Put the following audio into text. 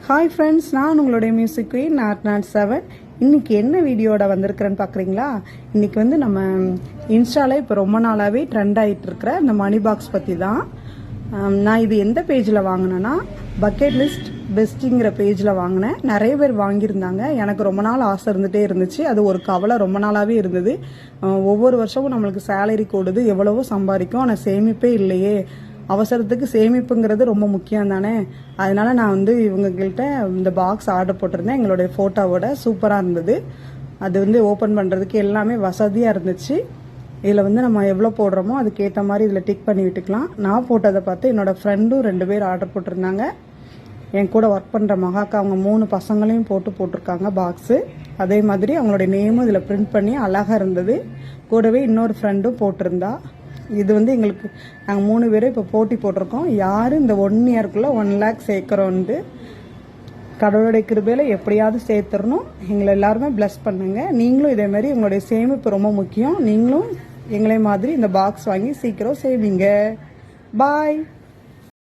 Hi friends, நான் உங்களுடைய music queen நாட்7. இன்றைக்கி என்ன வீடியோட வந்திருக்கிறேன்னு பார்க்குறீங்களா? இன்றைக்கி வந்து நம்ம இன்ஸ்டாவில் இப்போ ரொம்ப நாளாகவே ட்ரெண்ட் ஆகிட்டு இருக்கிற இந்த மணி பாக்ஸ் பற்றி தான். நான் இது எந்த பேஜில் வாங்கினேன்னா பக்கெட் லிஸ்ட் பெஸ்ட்டுங்கிற பேஜில் வாங்கினேன். நிறைய பேர் வாங்கியிருந்தாங்க. எனக்கு ரொம்ப நாள் ஆசை இருந்துகிட்டே இருந்துச்சு. அது ஒரு கவலை ரொம்ப நாளாகவே இருந்தது. ஒவ்வொரு வருஷமும் நம்மளுக்கு சேலரி கூடுது, எவ்வளவோ சம்பாதிக்கும், ஆனால் சேமிப்பே இல்லையே. அவசரத்துக்கு சேமிப்புங்கிறது ரொம்ப முக்கியம் தானே. அதனால நான் வந்து இவங்ககிட்ட இந்த பாக்ஸ் ஆர்டர் போட்டிருந்தேன். எங்களுடைய ஃபோட்டோவோட சூப்பராக இருந்தது. அது வந்து ஓப்பன் பண்ணுறதுக்கு எல்லாமே வசதியாக இருந்துச்சு. இதில் வந்து நம்ம எவ்வளோ போடுறோமோ அதுக்கேற்ற மாதிரி இதில் டிக் பண்ணி விட்டுக்கலாம். நான் போட்டதை பார்த்து என்னோடய ஃப்ரெண்டும் 2 பேர் ஆர்டர் போட்டிருந்தாங்க. என் கூட ஒர்க் பண்ணுற மகாக்கா அவங்க 3 பசங்களையும் போட்டிருக்காங்க பாக்ஸு. அதே மாதிரி அவங்களுடைய நேமும் இதில் பிரிண்ட் பண்ணி அழகாக இருந்தது. கூடவே இன்னொரு ஃப்ரெண்டும் போட்டிருந்தா. இது வந்து எங்களுக்கு நாங்கள் 3 பேரும் இப்போ போட்டி போட்டிருக்கோம். யார் இந்த 1 இயர்க்குள்ளே 1 lakh சேர்க்குறோன்ட்டு. கடவுளுடைய கிருபையில் எப்படியாவது சேர்த்துடணும். எங்களை எல்லாருமே பிளஸ் பண்ணுங்க. நீங்களும் இதே மாதிரி உங்களுடைய சேமிப்பு ரொம்ப முக்கியம். நீங்களும் எங்களை மாதிரி இந்த பாக்ஸ் வாங்கி சீக்கிரம் சேவிங்க. பாய்.